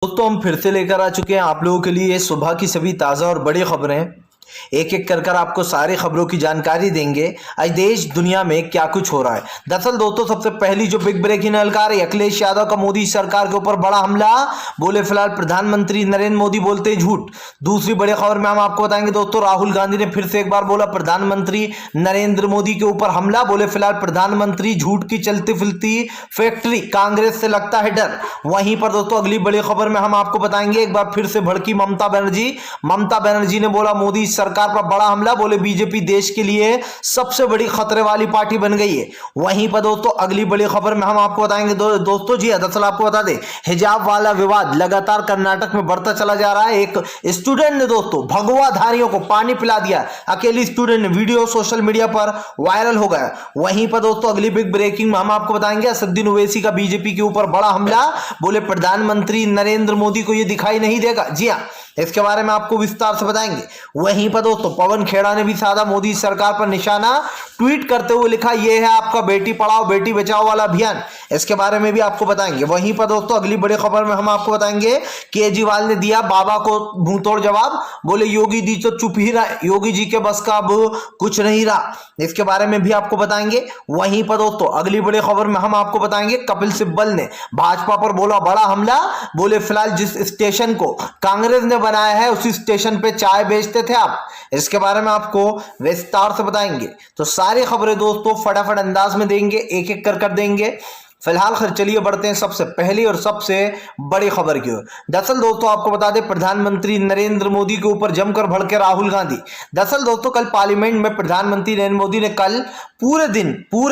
दोस्तों हम फिर से लेकर आ चुके हैं आप लोगों के लिए सुबह की सभी ताज़ा और बड़ी खबरें। एक एक कर आपको सारी खबरों की जानकारी देंगे आज देश दुनिया में क्या कुछ हो रहा है। दरअसल दोस्तों सबसे पहली जो बिग ब्रेकिंग निकल आ रही है, अखिलेश यादव का मोदी सरकार के ऊपर बड़ा हमला, बोले फिलहाल प्रधानमंत्री नरेंद्र मोदी बोलते हैं झूठ। दूसरी बड़ी खबर में हम आपको बताएंगे दोस्तों, राहुल गांधी ने फिर से एक बार बोला प्रधानमंत्री नरेंद्र मोदी के ऊपर हमला, बोले फिलहाल प्रधानमंत्री झूठ की चलती फिरती फैक्ट्री, कांग्रेस से लगता है डर। वहीं पर दोस्तों अगली बड़ी खबर में हम आपको बताएंगे एक बार फिर से भड़की ममता बनर्जी ने बोला मोदी सरकार पर बड़ा हमला, बोले बीजेपी देश के लिए सबसे बड़ी खतरे वाली पार्टी बन गई है। वहीं पर दोस्तों अगली बड़ी खबर में हम आपको बताएंगे दोस्तों जी दरअसल आपको बता दें हिजाब वाला विवाद लगातार कर्नाटक में बढ़ता चला जा रहा है। एक स्टूडेंट ने दोस्तों भगवाधारियों को पानी पिला दिया, अकेली स्टूडेंट ने, वीडियो सोशल मीडिया पर वायरल हो गया। वहीं पर दोस्तों अगली बिग ब्रेकिंग में हम आपको बताएंगे असदुद्दीन ओवैसी का बीजेपी के ऊपर बड़ा हमला, बोले प्रधानमंत्री नरेंद्र मोदी को यह दिखाई नहीं देगा। जी हां, इसके बारे में आपको विस्तार से बताएंगे। वहीं पर दोस्तों पवन खेड़ा ने भी साधा मोदी सरकार पर निशाना, ट्वीट करते हुए लिखा यह है आपका बेटी पढ़ाओ बेटी बचाओ वाला अभियान। इसके बारे में भी आपको बताएंगे। वहीं पर दोस्तों अगली बड़ी खबर में हम आपको बताएंगे केजरीवाल ने दिया बाबा को मुंहतोड़ जवाब, बोले योगी जी तो चुप ही रहा, योगी जी के बस का अब कुछ नहीं रहा। इसके बारे में भी आपको बताएंगे। वहीं पर दोस्तों अगली बड़ी खबर में हम आपको बताएंगे कपिल सिब्बल ने भाजपा पर बोला बड़ा हमला, बोले फिलहाल जिस स्टेशन को कांग्रेस ने बनाया है उसी स्टेशन पे चाय बेचते थे आप। इसके बारे में आपको विस्तार से बताएंगे। तो सारी खबरें दोस्तों फटाफट अंदाज में देंगे, एक एक कर देंगे। फिलहाल खैर चलिए बढ़ते हैं सबसे पहली और सबसे बड़ी खबर की ओर। दरअसल दोस्तों आपको बता दें प्रधानमंत्री नरेंद्र मोदी के ऊपर जमकर भड़के राहुल गांधी। दरअसल दोस्तों कल पार्लियामेंट में प्रधानमंत्री नरेंद्र मोदी ने कल पूरे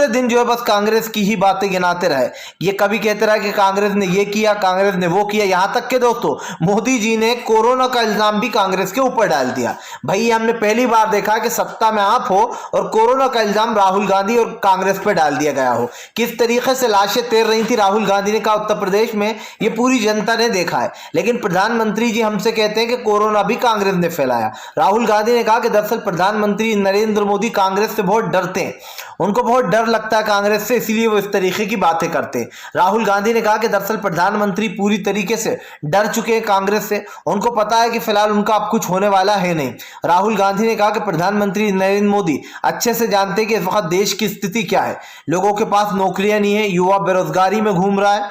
दिन जो है बस कांग्रेस की ही बातें गिनाते रहे। ये कभी कहते रहे कि कांग्रेस ने ये किया, कांग्रेस ने वो किया, यहां तक के दोस्तों मोदी जी ने कोरोना का इल्जाम भी कांग्रेस के ऊपर डाल दिया। भाई हमने पहली बार देखा कि सत्ता में आप हो और कोरोना का इल्जाम राहुल गांधी और कांग्रेस पर डाल दिया गया हो। किस तरीके से लाशें तैर रही थी राहुल गांधी ने कहा उत्तर प्रदेश में, ये पूरी जनता ने देखा है। लेकिन प्रधानमंत्री जी हमसे कहते हैं कि कोरोना भी कांग्रेस ने फैलाया। राहुल गांधी ने कहा कि दरअसल प्रधानमंत्री नरेंद्र मोदी कांग्रेस से बहुत डरते हैं, उनको बहुत डर लगता है कांग्रेस से, इसलिए वो इस तरीके की बातें करते हैं। राहुल गांधी ने कहा कि दरअसल प्रधानमंत्री पूरी तरीके से डर चुके हैं कांग्रेस से, उनको पता है कि फिलहाल उनका अब कुछ होने वाला है नहीं। राहुल गांधी ने कहा कि प्रधानमंत्री नरेंद्र मोदी अच्छे से जानते हैं कि इस वक्त देश की स्थिति क्या है, लोगों के पास नौकरियां नहीं है, युवा बेरोजगारी में घूम रहा है,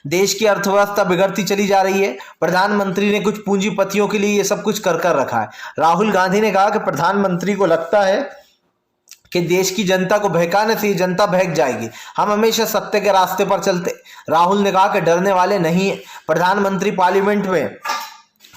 देश की अर्थव्यवस्था बिगड़ती चली जा रही है। प्रधानमंत्री ने कुछ पूंजीपतियों के लिए ये सब कुछ कर रखा है। राहुल गांधी ने कहा कि प्रधानमंत्री को लगता है कि देश की जनता को बहकाने से ये जनता बहक जाएगी, हम हमेशा सत्य के रास्ते पर चलते। राहुल ने कहा कि डरने वाले नहीं है, प्रधानमंत्री पार्लियामेंट में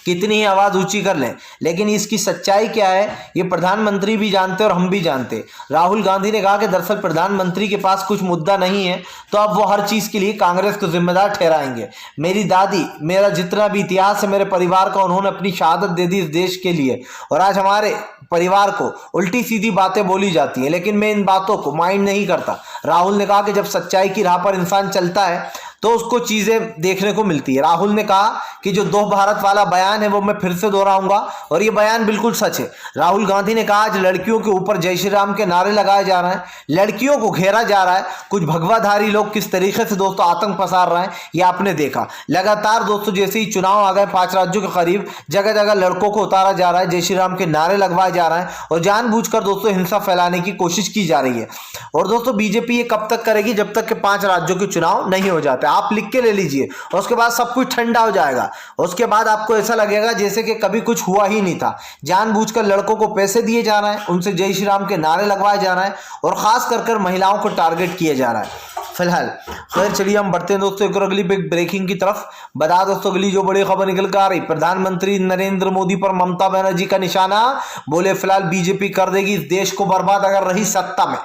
कितनी ही आवाज ऊंची कर लें, लेकिन इसकी सच्चाई क्या है ये प्रधानमंत्री भी जानते और हम भी जानते। राहुल गांधी ने कहा कि दरअसल प्रधानमंत्री के पास कुछ मुद्दा नहीं है तो अब वो हर चीज के लिए कांग्रेस को जिम्मेदार ठहराएंगे। मेरी दादी, मेरा जितना भी इतिहास है मेरे परिवार का, उन्होंने अपनी शहादत दे दी इस देश के लिए, और आज हमारे परिवार को उल्टी सीधी बातें बोली जाती हैं, लेकिन मैं इन बातों को माइंड नहीं करता। राहुल ने कहा कि जब सच्चाई की राह पर इंसान चलता है तो उसको चीजें देखने को मिलती है। राहुल ने कहा कि जो दो भारत वाला बयान है वो मैं फिर से दोहराऊंगा और ये बयान बिल्कुल सच है। राहुल गांधी ने कहा आज लड़कियों के ऊपर जय श्री राम के नारे लगाए जा रहे हैं, लड़कियों को घेरा जा रहा है, कुछ भगवाधारी लोग किस तरीके से दोस्तों आतंक पसार रहे हैं ये आपने देखा। लगातार दोस्तों जैसे ही चुनाव आ गए 5 राज्यों के करीब, जगह जगह लड़कों को उतारा जा रहा है, जय श्री राम के नारे लगवाए जा रहे हैं और जानबूझकर दोस्तों हिंसा फैलाने की कोशिश की जा रही है। और दोस्तों बीजेपी ये कब तक करेगी, जब तक कि 5 राज्यों के चुनाव नहीं हो जाते। आप लिख के ले लीजिए और उसके बाद सब कुछ ठंडा हो जाएगा। उसके बाद आपको ऐसा लगेगा जैसे कि कभी कुछ हुआ ही नहीं था। जानबूझकर लड़कों को पैसे दिए जा रहे हैं, उनसे जय श्री राम के नारे लगवाए जा रहे हैं और खास कर महिलाओं को टारगेट किया जा रहा है। फिलहाल खैर चलिए हम बढ़ते हैं दोस्तों एक और अगली बिग ब्रेकिंग की तरफ। बता दोस्तों अगली जो बड़ी खबर निकल कर आ रही, प्रधानमंत्री नरेंद्र मोदी पर ममता बनर्जी का निशाना, बोले फिलहाल बीजेपी कर देगी इस देश को बर्बाद अगर रही सत्ता में।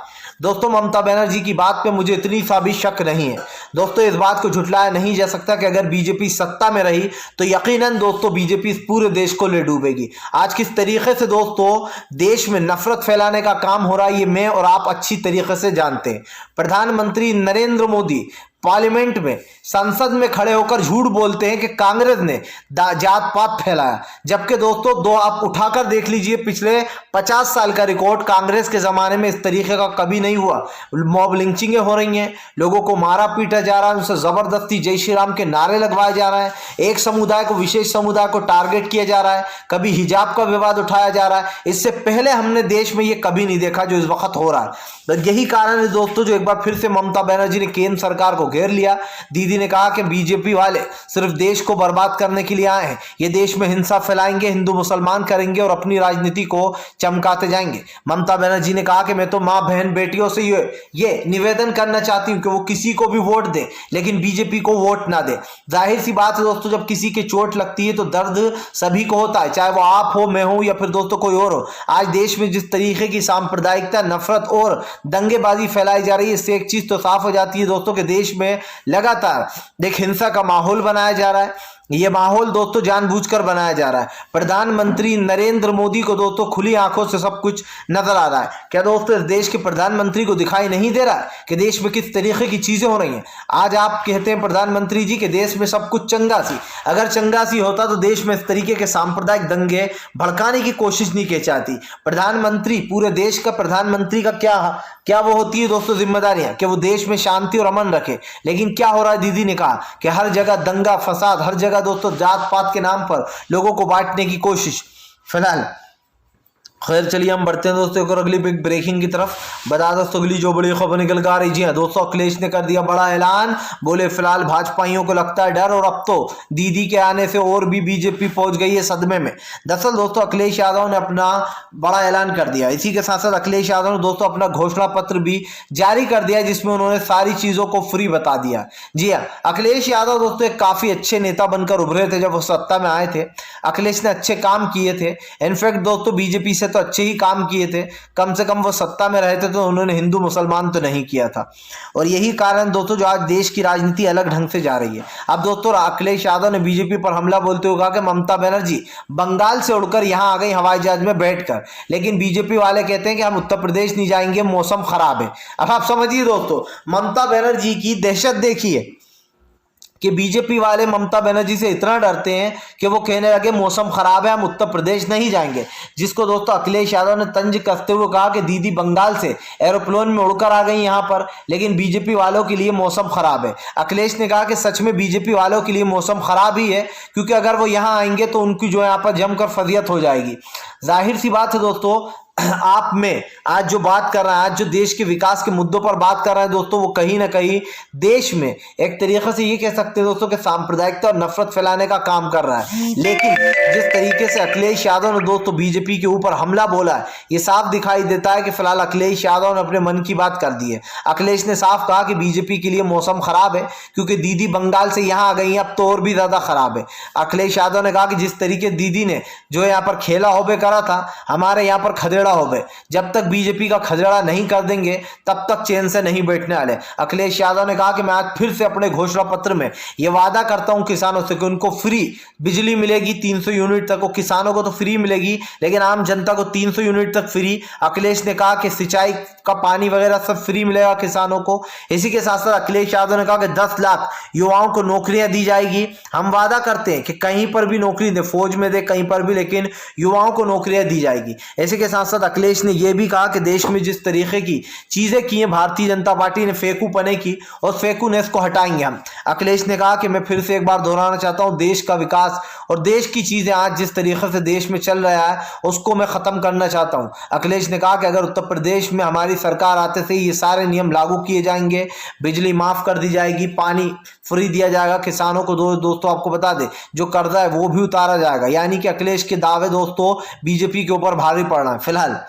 दोस्तों ममता बनर्जी की बात पे मुझे इतनी सा भी शक नहीं है। दोस्तों इस बात को झुठलाया नहीं जा सकता कि अगर बीजेपी सत्ता में रही तो यकीनन दोस्तों बीजेपी इस पूरे देश को ले डूबेगी। आज किस तरीके से दोस्तों देश में नफरत फैलाने का काम हो रहा है ये मैं और आप अच्छी तरीके से जानते हैं। प्रधानमंत्री नरेंद्र मोदी पार्लियामेंट में, संसद में खड़े होकर झूठ बोलते हैं कि कांग्रेस ने जात पात फैलाया, जबकि दोस्तों दो आप उठाकर देख लीजिए पिछले 50 साल का रिकॉर्ड, कांग्रेस के जमाने में इस तरीके का कभी नहीं हुआ। मॉब लिंचिंगें हो रही हैं, लोगों को मारा पीटा जा रहा है, उनसे जबरदस्ती जय श्री राम के नारे लगवाए जा रहे हैं, एक समुदाय को विशेष समुदाय को टारगेट किया जा रहा है, कभी हिजाब का विवाद उठाया जा रहा है। इससे पहले हमने देश में ये कभी नहीं देखा जो इस वक्त हो रहा है। तो यही कारण है दोस्तों जो एक बार फिर से ममता बनर्जी ने केंद्र सरकार को घेर लिया। दीदी ने कहा कि बीजेपी वाले सिर्फ देश को बर्बाद करने के लिए आए हैं, ये देश में हिंसा फैलाएंगे, हिंदू मुसलमान करेंगे और अपनी राजनीति को चमकाते जाएंगे। ममता बनर्जी ने कहा कि मैं तो माँ बहन बेटियों से ये निवेदन करना चाहती हूँ कि वो किसी को भी वोट दे लेकिन बीजेपी को वोट ना दे। जाहिर सी बात है दोस्तों, जब किसी के चोट लगती है तो दर्द सभी को होता है, चाहे वो आप हो, मैं हूं या फिर दोस्तों कोई और हो। आज देश में जिस तरीके की सांप्रदायिकता, नफरत और दंगेबाजी फैलाई जा रही है, इससे एक चीज तो साफ हो जाती है दोस्तों कि देश में लगातार एक हिंसा का माहौल बनाया जा रहा है। ये माहौल दोस्तों जानबूझकर बनाया जा रहा है। प्रधानमंत्री नरेंद्र मोदी को दोस्तों खुली आंखों से सब कुछ नजर आ रहा है। क्या दोस्तों इस देश के प्रधानमंत्री को दिखाई नहीं दे रहा है कि देश में किस तरीके की चीजें हो रही हैं? आज आप कहते हैं प्रधानमंत्री जी कि देश में सब कुछ चंगा सी, अगर चंगा सी होता तो देश में इस तरीके के सांप्रदायिक दंगे भड़काने की कोशिश नहीं की जाती। प्रधानमंत्री, पूरे देश का प्रधानमंत्री का क्या वो होती है दोस्तों जिम्मेदारियां कि वो देश में शांति और अमन रखे। लेकिन क्या हो रहा है, दीदी ने कहा कि हर जगह दंगा फसाद, हर जगह दोस्तों जात पात के नाम पर लोगों को बांटने की कोशिश। फिलहाल खैर चलिए हम बढ़ते हैं दोस्तों और अगली बिग ब्रेकिंग की तरफ। बता दोस्तों अगली जो बड़ी खबर निकल कर आ रही है दोस्तों, अखिलेश ने कर दिया बड़ा ऐलान, बोले फिलहाल भाजपाइयों को लगता है डर और अब तो दीदी के आने से और भी बीजेपी पहुंच गई है सदमे में। दरअसल दोस्तों अखिलेश यादव ने अपना बड़ा ऐलान कर दिया। इसी के साथ साथ अखिलेश यादव ने दोस्तों अपना घोषणा पत्र भी जारी कर दिया जिसमें उन्होंने सारी चीजों को फ्री बता दिया। जी हाँ, अखिलेश यादव दोस्तों एक काफी अच्छे नेता बनकर उभरे थे जब वो सत्ता में आए थे। अखिलेश ने अच्छे काम किए थे, इनफैक्ट दोस्तों बीजेपी से तो अच्छे ही काम किए थे, कम से कम वो सत्ता में रहे थे तो उन्होंने हिंदू मुसलमान तो नहीं किया था। और यही कारण दोस्तों जो आज देश की राजनीति अलग ढंग से जा रही है। अब दोस्तों अखिलेश यादव ने बीजेपी पर हमला बोलते हुए कहा कि ममता बनर्जी बंगाल से उड़कर यहां आ गई हवाई जहाज में बैठकर, लेकिन बीजेपी वाले कहते हैं कि हम उत्तर प्रदेश नहीं जाएंगे, मौसम खराब है। अब आप समझिए दोस्तों, ममता बनर्जी की दहशत देखिए कि बीजेपी वाले ममता बनर्जी से इतना डरते हैं कि वो कहने लगे मौसम खराब है, हम उत्तर प्रदेश नहीं जाएंगे। जिसको दोस्तों अखिलेश यादव ने तंज कसते हुए कहा कि दीदी बंगाल से एरोप्लेन में उड़कर आ गई यहाँ पर, लेकिन बीजेपी वालों के लिए मौसम खराब है। अखिलेश ने कहा कि सच में बीजेपी वालों के लिए मौसम खराब ही है, क्योंकि अगर वो यहाँ आएंगे तो उनकी जो यहाँ पर जमकर फजीयत हो जाएगी। जाहिर सी बात है दोस्तों, आप में आज जो बात कर रहा है, आज जो देश के विकास के मुद्दों पर बात कर रहा है दोस्तों, वो कहीं ना कहीं देश में एक तरीके से ये कह सकते हैं दोस्तों कि सांप्रदायिकता और नफरत फैलाने का काम कर रहा है। लेकिन जिस तरीके से अखिलेश यादव ने दोस्तों बीजेपी के ऊपर हमला बोला है, ये साफ दिखाई देता है कि फिलहाल अखिलेश यादव ने अपने मन की बात कर दी है। अखिलेश ने साफ कहा कि बीजेपी के लिए मौसम खराब है क्योंकि दीदी बंगाल से यहाँ आ गई है, अब तो और भी ज्यादा खराब है। अखिलेश यादव ने कहा कि जिस तरीके दीदी ने जो यहाँ पर खेला होबे करा था, हमारे यहाँ पर खदेड़ा होबे, जब तक बीजेपी का खदेड़ा नहीं कर देंगे तब तक चैन से नहीं बैठने वाले। अखिलेश यादव ने कहा कि मैं आज फिर से अपने घोषणा पत्र में यह वादा करता हूं किसानों से कि उनको फ्री बिजली मिलेगी 300 यूनिट तक। किसानों को तो फ्री मिलेगी लेकिन आम जनता को 300 यूनिट तक फ्री। अखिलेश ने कहा कि सिंचाई का पानी वगैरह सब फ्री मिलेगा किसानों को। इसी के साथ साथ अखिलेश यादव ने कहा कि 10 लाख युवाओं को नौकरियां दी जाएगी। हम वादा करते हैं कि कहीं पर भी नौकरी दे, फौज में दे, कहीं पर भी, लेकिन युवाओं को नौकरियां दी जाएगी। इसी के साथ साथ अखिलेश ने यह भी कहा कि देश में जिस तरीके की चीजें की हैं भारतीय जनता पार्टी ने, फेकू पने की और फेकूनेस को हटाएंगे हम। अखिलेश ने कहा कि मैं फिर से एक बार दोहराना चाहता हूं, देश का विकास और देश की चीजें आज जिस तरीके से देश में चल रहा है उसको मैं खत्म करना चाहता हूं। अखिलेश ने कहा कि अगर उत्तर प्रदेश में हमारी सरकार आते से ये सारे नियम लागू किए जाएंगे, बिजली माफ कर दी जाएगी, पानी फ्री दिया जाएगा किसानों को। दोस्तों आपको बता दें जो कर्जा है वो भी उतारा जाएगा। यानी कि अखिलेश के दावे दोस्तों बीजेपी के ऊपर भारी पड़ रहा है। फिलहाल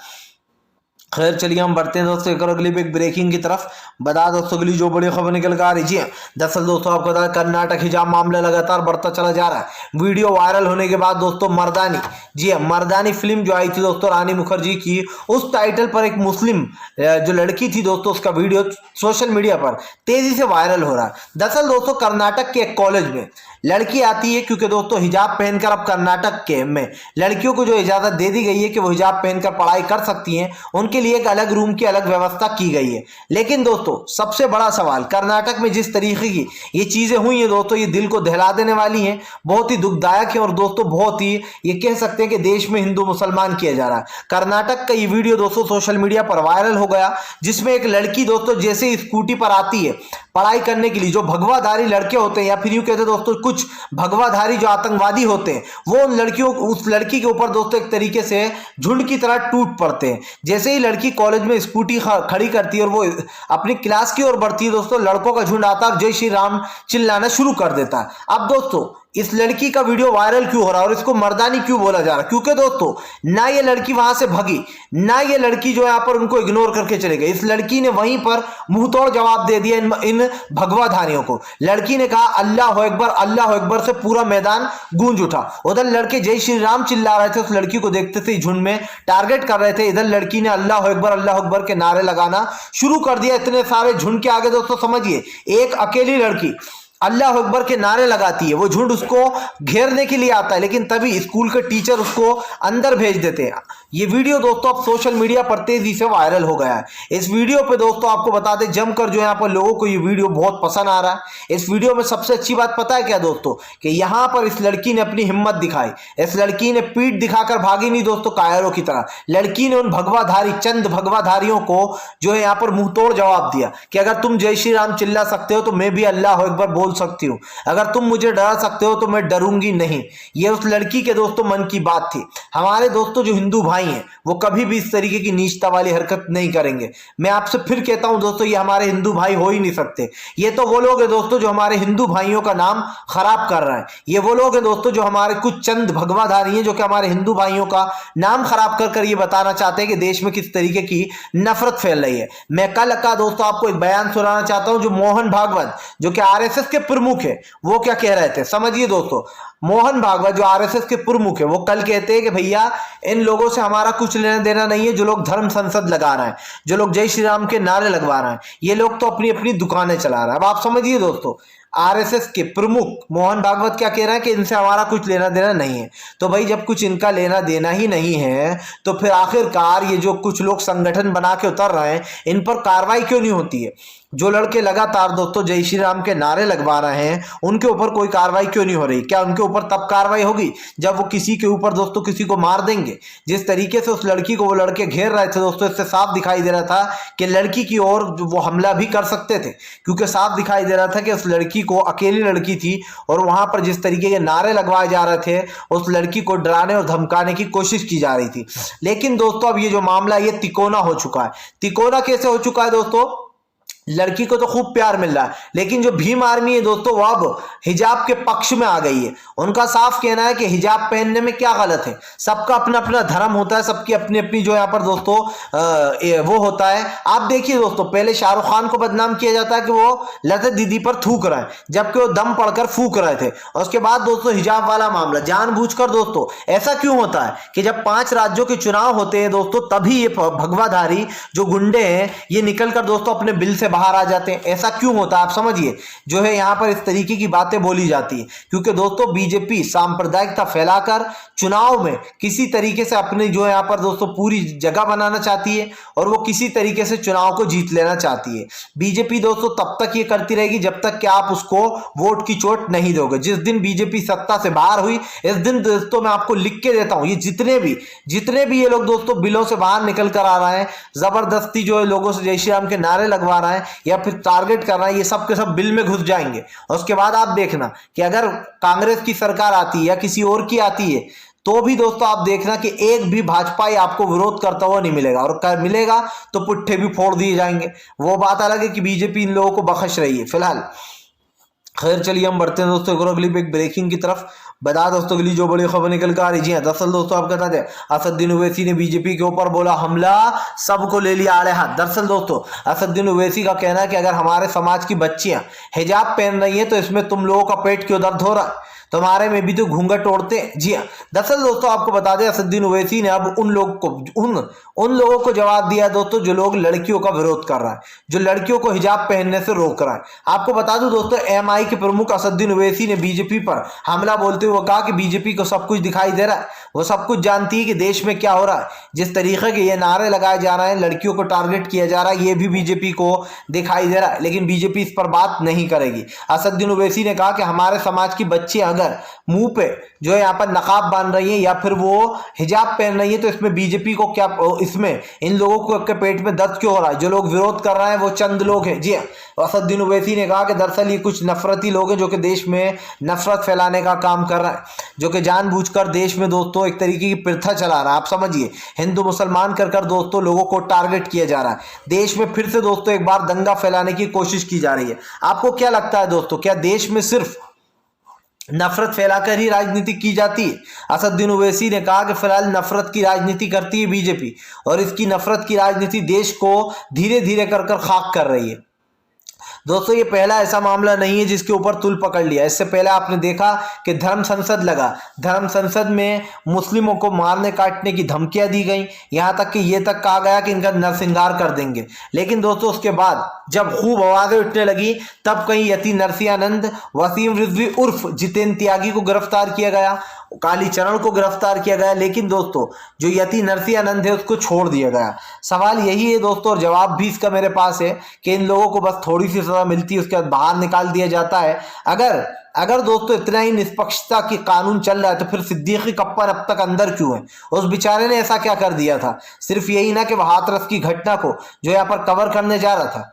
खैर चलिए हम बढ़ते हैं दोस्तों एक और अगली बिग ब्रेकिंग की तरफ। बता दोस्तों अगली जो बड़ी खबर निकल कर आ रही है, दरअसल दोस्तों आपको बता कर्नाटक हिजाब मामला लगातार बढ़ता चला जा रहा है। वीडियो वायरल होने के बाद दोस्तों मर्दानी, जी हाँ मर्दानी फिल्म जो आई थी दोस्तों रानी मुखर्जी की, उस टाइटल पर एक मुस्लिम जो लड़की थी दोस्तों उसका वीडियो सोशल मीडिया पर तेजी से वायरल हो रहा है। दरअसल दोस्तों कर्नाटक के एक कॉलेज में लड़की आती है क्योंकि दोस्तों हिजाब पहनकर अब कर्नाटक के में लड़कियों को जो इजाजत दे दी गई है कि वो हिजाब पहनकर पढ़ाई कर सकती हैं, उनके लिए एक अलग रूम की अलग व्यवस्था की गई है। लेकिन दोस्तों सबसे बड़ा सवाल, कर्नाटक में जिस तरीके की ये चीजें हुई हैं दोस्तों, ये दिल को दहला देने वाली हैं, बहुत ही दुखदायक है और दोस्तों बहुत ही ये कह सकते हैं कि देश में हिंदू मुसलमान किया जा रहा है। कर्नाटक का ये वीडियो दोस्तों सोशल मीडिया पर वायरल हो गया, जिसमें एक लड़की दोस्तों जैसे ही स्कूटी पर आती है पढ़ाई करने के लिए, जो भगवाधारी लड़के होते हैं या फिर यूं कहते हैं दोस्तों कुछ भगवाधारी जो आतंकवादी होते हैं, वो उन लड़कियों उस लड़की के ऊपर दोस्तों एक तरीके से झुंड की तरह टूट पड़ते हैं। जैसे ही लड़की कॉलेज में स्कूटी खड़ी करती है और वो अपनी क्लास की ओर बढ़ती है दोस्तों, लड़कों का झुंड आता है और जय श्री राम चिल्लाना शुरू कर देता है। अब दोस्तों इस लड़की का वीडियो वायरल क्यों हो रहा है और इसको मर्दानी क्यों बोला जा रहा है? क्योंकि दोस्तों ना ये लड़की वहां से भगी, ना ये लड़की जो यहां पर उनको इग्नोर करके चले गई। इस लड़की ने वहीं पर मुंह तोड़ जवाब दे दिया इन भगवाधारियों को। लड़की ने कहा अल्लाह अकबर से पूरा मैदान गूंज उठा। उधर लड़के जय श्री राम चिल्ला रहे थे, उस लड़की को देखते से झुंड में टारगेट कर रहे थे। इधर लड़की ने अल्लाह अकबर के नारे लगाना शुरू कर दिया। इतने सारे झुंड के आगे दोस्तों समझिए एक अकेली लड़की अल्लाह अकबर के नारे लगाती है, वो झुंड उसको घेरने के लिए आता है, लेकिन तभी स्कूल के टीचर उसको अंदर भेज देते हैं। ये वीडियो दोस्तों अब सोशल मीडिया पर तेजी से वायरल हो गया है। इस वीडियो पे दोस्तों आपको बता दें जमकर जो यहाँ पर लोगों को ये वीडियो बहुत पसंद आ रहा है। इस वीडियो में सबसे अच्छी बात पता है क्या दोस्तों, कि यहाँ पर इस लड़की ने अपनी हिम्मत दिखाई। इस लड़की ने पीठ दिखाकर भागी नहीं दोस्तों कायरों की तरह। लड़की ने उन चंद भगवाधारियों को जो है यहाँ पर मुंह तोड़ जवाब दिया कि अगर तुम जय श्री राम चिल्ला सकते हो तो मैं भी अल्लाह अकबर बोल सकती हूँ, अगर तुम मुझे डरा सकते हो तो मैं डरूंगी नहीं। ये उस लड़की के दोस्तों मन की बात थी। हमारे दोस्तों जो हिंदू भाई हैं वो कभी भी इस तरीके की नीचता वाली हरकत नहीं करेंगे। मैं आपसे फिर कहता हूं दोस्तों, ये हमारे हिंदू भाई हो ही नहीं सकते। ये तो वो लोग हैं दोस्तों जो हमारे हिंदू भाइयों का नाम खराब कर रहे हैं। ये वो लोग हैं दोस्तों जो हमारे कुछ चंद भगवाधारी हैं जो कि हमारे हिंदू भाइयों का नाम खराब कर कर ये बताना चाहते हैं कि देश में किस तरीके की नफरत फैल रही है। मैं कल का दोस्तों आपको एक बयान सुनाना चाहता हूं जो मोहन भागवत जो कि आरएसएस के प्रमुख है वो क्या कह रहे थे, समझिए दोस्तों। मोहन भागवत जो आरएसएस के प्रमुख है वो कल कहते हैं कि भैया इन लोगों से हमारा कुछ लेना देना नहीं है, जो लोग धर्म संसद लगा रहे हैं, जो लोग जय श्री राम के नारे लगवा रहे हैं, ये लोग तो अपनी अपनी दुकानें चला रहे हैं। अब आप समझिए दोस्तों, आरएसएस के प्रमुख मोहन भागवत क्या कह रहे हैं कि इनसे हमारा कुछ लेना देना नहीं है। तो भाई जब कुछ इनका लेना देना ही नहीं है तो फिर आखिरकार ये जो कुछ लोग संगठन बना के उतर रहे हैं इन पर कार्रवाई क्यों नहीं होती है? जो लड़के लगातार दोस्तों जय श्री राम के नारे लगवा रहे हैं उनके ऊपर कोई कार्रवाई क्यों नहीं हो रही? क्या उनके ऊपर तब कार्रवाई होगी जब वो किसी के ऊपर दोस्तों किसी को मार देंगे? जिस तरीके से उस लड़की को वो लड़के घेर रहे थे दोस्तों, इससे साफ दिखाई दे रहा था कि लड़की की ओर वो हमला भी कर सकते थे, क्योंकि साफ दिखाई दे रहा था कि उस लड़की को, अकेली लड़की थी और वहां पर जिस तरीके के नारे लगवाए जा रहे थे उस लड़की को डराने और धमकाने की कोशिश की जा रही थी। लेकिन दोस्तों अब ये जो मामला ये तिकोना हो चुका है। तिकोना कैसे हो चुका है दोस्तों? लड़की को तो खूब प्यार मिल रहा है, लेकिन जो भीम आर्मी है दोस्तों वो अब हिजाब के पक्ष में आ गई है। उनका साफ कहना है कि हिजाब पहनने में क्या गलत है, सबका अपना अपना धर्म होता है, सबकी अपनी अपनी जो यहाँ पर दोस्तों वो होता है। आप देखिए दोस्तों, पहले शाहरुख खान को बदनाम किया जाता है कि वो लता दीदी पर थूक रहे हैं, जबकि वो दम पड़कर फूक रहे थे। और उसके बाद दोस्तों हिजाब वाला मामला जानबूझकर दोस्तों ऐसा क्यों होता है कि जब 5 राज्यों के चुनाव होते हैं दोस्तों तभी ये भगवाधारी जो गुंडे हैं ये निकलकर दोस्तों अपने बिल से बाहर आ जाते हैं। ऐसा क्यों होता है आप समझिए, जो है यहाँ पर इस तरीके की बातें बोली जाती है क्योंकि दोस्तों बीजेपी सांप्रदायिकता फैलाकर चुनाव में किसी तरीके से अपनी जो यहाँ पर दोस्तों पूरी जगह बनाना चाहती है और वो किसी तरीके से चुनाव को जीत लेना चाहती है। बीजेपी दोस्तों तब तक ये करती रहेगी जब तक कि आप उसको वोट की चोट नहीं दोगे। जिस दिन बीजेपी सत्ता से बाहर हुई इस दिन दोस्तों मैं आपको लिख के देता हूं, ये जितने भी ये लोग दोस्तों बिलों से बाहर निकल कर आ रहे हैं, जबरदस्ती जो है लोगों से जय श्री राम के नारे लगवा रहे हैं या फिर टारगेट कर रहा है, ये सब के सब बिल में घुस जाएंगे। और उसके बाद आप देखना कि अगर कांग्रेस की सरकार आती है या किसी और की आती है तो भी दोस्तों आप देखना कि एक भी भाजपाई आपको विरोध करता हुआ नहीं मिलेगा, और मिलेगा तो पुट्ठे भी फोड़ दिए जाएंगे। वो बात अलग है कि बीजेपी इन लोगों को बख्श रही है फिलहाल। खैर चलिए हम बढ़ते हैं दोस्तों अगली एक ब्रेकिंग की तरफ। बता दोस्तों अगली जो बड़ी खबर निकल कर आ रही जी, दरअसल दोस्तों आप बता दें असदुद्दीन ओवैसी ने बीजेपी के ऊपर बोला हमला, सबको ले लिया आड़े हाथ। दरअसल दोस्तों असदुद्दीन ओवैसी का कहना है कि अगर हमारे समाज की बच्चियां हिजाब पहन रही हैं तो इसमें तुम लोगों का पेट क्यों दर्द हो रहा है? तुम्हारे में भी तो घूंघट ओढ़ते हैं। जी हाँ, दरअसल दोस्तों आपको बता दें असदुद्दीन ओवैसी ने अब उन लोगों को जवाब दिया दोस्तों जो लोग लड़कियों का विरोध कर रहा है, जो लड़कियों को हिजाब पहनने से रोक रहा है। आपको बता दूं दोस्तों एमआई के प्रमुख असदुद्दीन ओवैसी ने बीजेपी पर हमला बोलते हुए कहा कि बीजेपी को सब कुछ दिखाई दे रहा है, वो सब कुछ जानती है कि देश में क्या हो रहा है। जिस तरीके के ये नारे लगाए जा रहे हैं, लड़कियों को टारगेट किया जा रहा है, ये भी बीजेपी को दिखाई दे रहा है, लेकिन बीजेपी इस पर बात नहीं करेगी। असदुद्दीन ओवैसी ने कहा कि हमारे समाज की बच्ची अगर मुंह पे जो है यहाँ पर नकाब बांध रही है या फिर वो हिजाब पहन रही है तो इसमें बीजेपी को क्या, इसमें इन लोगों को के पेट में दर्द क्यों हो रहा है? जो लोग विरोध कर रहे हैं वो चंद लोग हैं। जी हाँ, असदुद्दीन ओवैसी ने कहा कि दरअसल ये कुछ नफरती लोग हैं जो कि देश में नफरत फैलाने का काम कर रहा है, जो कि जानबूझकर देश में दोस्तों एक तरीके की प्रथा चला रहा है। आप समझिए, हिंदू मुसलमान कर दोस्तों लोगों को टारगेट किया जा रहा है। देश में फिर से दोस्तों एक बार दंगा फैलाने की कोशिश की जा रही है। आपको क्या लगता है दोस्तों, क्या देश में सिर्फ नफरत फैलाकर ही राजनीति की जाती है? असदुद्दीन ओवैसी ने कहा कि फिलहाल नफरत की राजनीति करती है बीजेपी, और इसकी नफरत की राजनीति देश को धीरे धीरे कर खाक कर रही है। दोस्तों ये पहला ऐसा मामला नहीं है जिसके ऊपर तुल पकड़ लिया। इससे पहले आपने देखा कि धर्म संसद लगा, धर्म संसद में मुस्लिमों को मारने काटने की धमकियां दी गई, यहां तक कि ये तक कहा गया कि इनका नरसंहार कर देंगे। लेकिन दोस्तों उसके बाद जब खूब आवाजें उठने लगी तब कहीं यति नरसिंहानंद, वसीम रिजवी उर्फ जितेंद्र त्यागी को गिरफ्तार किया गया, कालीचरण को गिरफ्तार किया गया, लेकिन दोस्तों जो यति नरसिंहानंद है उसको छोड़ दिया गया। सवाल यही है दोस्तों, और जवाब भी इसका मेरे पास है कि इन लोगों को बस थोड़ी सी सजा मिलती है, उसके बाद बाहर निकाल दिया जाता है। अगर दोस्तों इतना ही निष्पक्षता की कानून चल रहा है तो फिर सिद्दीकी कप्पन अब तक अंदर क्यों है? उस बेचारे ने ऐसा क्या कर दिया था? सिर्फ यही ना कि वह हाथरस की घटना को जो यहाँ पर कवर करने जा रहा था,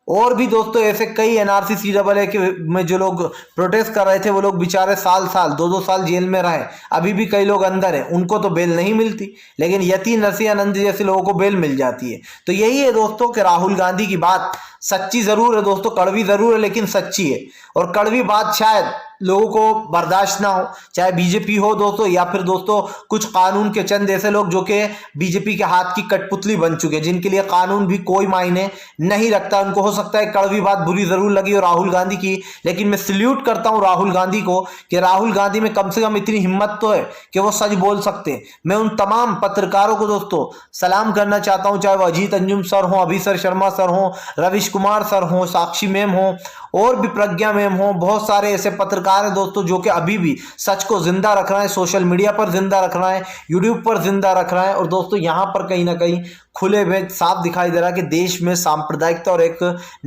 और भी दोस्तों ऐसे कई एनआरसी सीएए के में जो लोग प्रोटेस्ट कर रहे थे वो लोग बेचारे साल 2-2 साल जेल में रहे, अभी भी कई लोग अंदर हैं, उनको तो बेल नहीं मिलती, लेकिन यति नरसिंहानंद जैसे लोगों को बेल मिल जाती है। तो यही है दोस्तों कि राहुल गांधी की बात सच्ची जरूर है दोस्तों, कड़वी जरूर है लेकिन सच्ची है, और कड़वी बात शायद लोगों को बर्दाश्त ना हो, चाहे बीजेपी हो दोस्तों या फिर दोस्तों कुछ कानून के चंद ऐसे लोग जो कि बीजेपी के हाथ की कठपुतली बन चुके हैं, जिनके लिए कानून भी कोई मायने नहीं रखता। उनको हो सकता है कड़वी बात बुरी जरूर लगी हो राहुल गांधी की, लेकिन मैं सल्यूट करता हूं राहुल गांधी को कि राहुल गांधी में कम से कम इतनी हिम्मत तो है कि वो सच बोल सकते हैं। मैं उन तमाम पत्रकारों को दोस्तों सलाम करना चाहता हूं, चाहे वो अजीत अंजुम सर हो, अभिसर शर्मा सर हो, रविश कुमार सर हो, साक्षी मैम हो, और भी प्रज्ञा मैम हो, बहुत सारे ऐसे पत्रकार हैं दोस्तों जो कि अभी भी सच को जिंदा रख रहे हैं, सोशल मीडिया पर जिंदा रख रहे हैं, यूट्यूब पर जिंदा रख रहे हैं। और दोस्तों यहाँ पर कहीं ना कहीं खुले में साफ दिखाई दे रहा है कि देश में सांप्रदायिकता और एक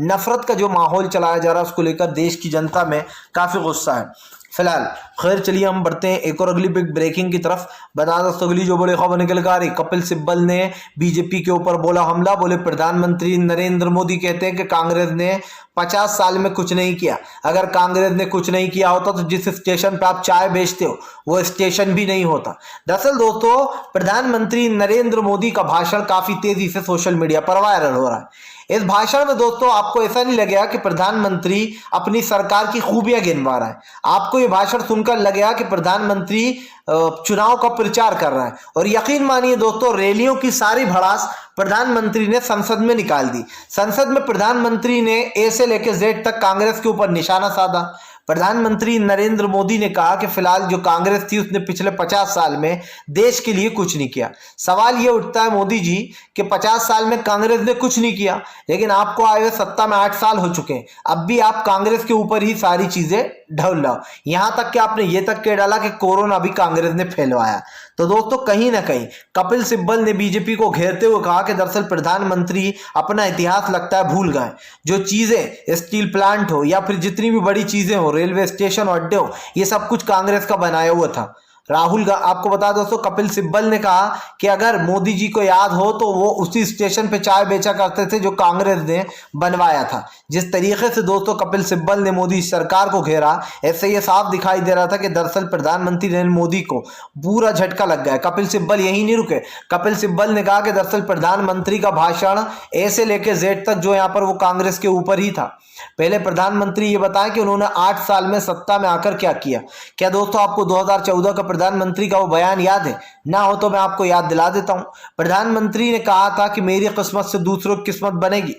नफरत का जो माहौल चलाया जा रहा है उसको लेकर देश की जनता में काफी गुस्सा है। फिलहाल खैर चलिए हम बढ़ते हैं एक और अगली बिग ब्रेकिंग की तरफ। बता दोस्तों अगली जो बड़ी खबर निकल कर आ रही, कपिल सिब्बल ने बीजेपी के ऊपर बोला हमला, बोले प्रधानमंत्री नरेंद्र मोदी कहते हैं कि कांग्रेस ने 50 साल में कुछ नहीं किया। अगर कांग्रेस ने कुछ नहीं किया होता तो जिस स्टेशन पे आप चाय बेचते हो वो स्टेशन भी नहीं होता। दरअसल दोस्तों प्रधानमंत्री नरेंद्र मोदी का भाषण काफी तेजी से सोशल मीडिया पर वायरल हो रहा है। इस भाषण में दोस्तों आपको ऐसा नहीं लगेगा कि प्रधानमंत्री अपनी सरकार की खूबियां गिनवा रहा है, आपको ये भाषण सुनकर लगेगा कि प्रधानमंत्री चुनाव का प्रचार कर रहा है। और यकीन मानिए दोस्तों रैलियों की सारी भड़ास प्रधानमंत्री ने संसद में निकाल दी। संसद में प्रधानमंत्री ने ए से लेकर जेड तक कांग्रेस के ऊपर निशाना साधा। प्रधानमंत्री नरेंद्र मोदी ने कहा कि फिलहाल जो कांग्रेस थी उसने पिछले 50 साल में देश के लिए कुछ नहीं किया। सवाल यह उठता है मोदी जी कि 50 साल में कांग्रेस ने कुछ नहीं किया, लेकिन आपको आए हुए सत्ता में 8 साल हो चुके हैं, अब भी आप कांग्रेस के ऊपर ही सारी चीजें ढल लाओ। यहां तक कि आपने ये तक कह डाला कि कोरोना भी कांग्रेस ने फैलवाया। तो दोस्तों कहीं ना कहीं कपिल सिब्बल ने बीजेपी को घेरते हुए कहा कि दरअसल प्रधानमंत्री अपना इतिहास लगता है भूल गए। जो चीजें स्टील प्लांट हो या फिर जितनी भी बड़ी चीजें हो, रेलवे स्टेशन और अड्डे हो, ये सब कुछ कांग्रेस का बनाया हुआ था। आपको बता दोस्तों कपिल सिब्बल ने कहा कि अगर मोदी जी को याद हो तो वो उसी स्टेशन पे चाय बेचा करते थे जो कांग्रेस ने बनवाया था। जिस तरीके से दोस्तों कपिल सिब्बल ने मोदी सरकार को घेरा, ऐसे ये साफ दिखाई दे रहा था कि दरअसल प्रधानमंत्री नरेंद्र मोदी को पूरा झटका लग गया। कपिल सिब्बल यही नहीं रुके, कपिल सिब्बल ने कहा कि दरअसल प्रधानमंत्री का भाषण ए से लेकर जेड तक जो यहाँ पर वो कांग्रेस के ऊपर ही था। पहले प्रधानमंत्री ये बताया कि उन्होंने 8 साल में सत्ता में आकर क्या किया। क्या दोस्तों आपको 2014 का प्रधानमंत्री का वो बयान याद है? ना हो तो मैं आपको याद दिला देता हूं। प्रधानमंत्री ने कहा था कि मेरी किस्मत से दूसरों की किस्मत बनेगी,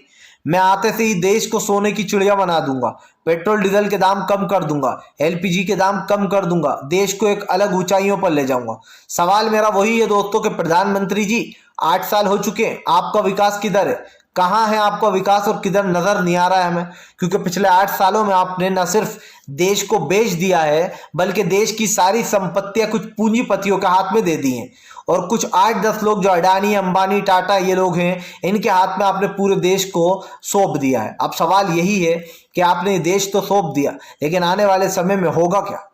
मैं आते से ही देश को सोने की चिड़िया बना दूंगा, पेट्रोल डीजल के दाम कम कर दूंगा, एलपीजी के दाम कम कर दूंगा, देश को एक अलग ऊंचाइयों पर ले जाऊंगा। सवाल मेरा वही है दोस्तों कि प्रधानमंत्री जी 8 साल हो चुके हैं, आपका विकास किधर है? कहाँ है आपका विकास और किधर नजर नहीं आ रहा है हमें? क्योंकि पिछले 8 सालों में आपने न सिर्फ देश को बेच दिया है बल्कि देश की सारी संपत्तियां कुछ पूंजीपतियों के हाथ में दे दी हैं, और कुछ 8-10 लोग जो अडानी, अंबानी, टाटा ये लोग हैं, इनके हाथ में आपने पूरे देश को सौंप दिया है। अब सवाल यही है कि आपने देश तो सौंप दिया, लेकिन आने वाले समय में होगा क्या?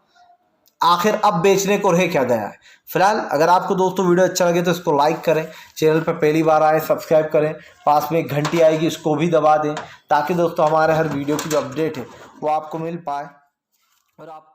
आखिर अब बेचने को रह क्या गया है? फिलहाल अगर आपको दोस्तों वीडियो अच्छा लगे तो इसको लाइक करें, चैनल पर पहली बार आए सब्सक्राइब करें, पास में एक घंटी आएगी उसको भी दबा दें, ताकि दोस्तों हमारे हर वीडियो की जो अपडेट है वो आपको मिल पाए और आप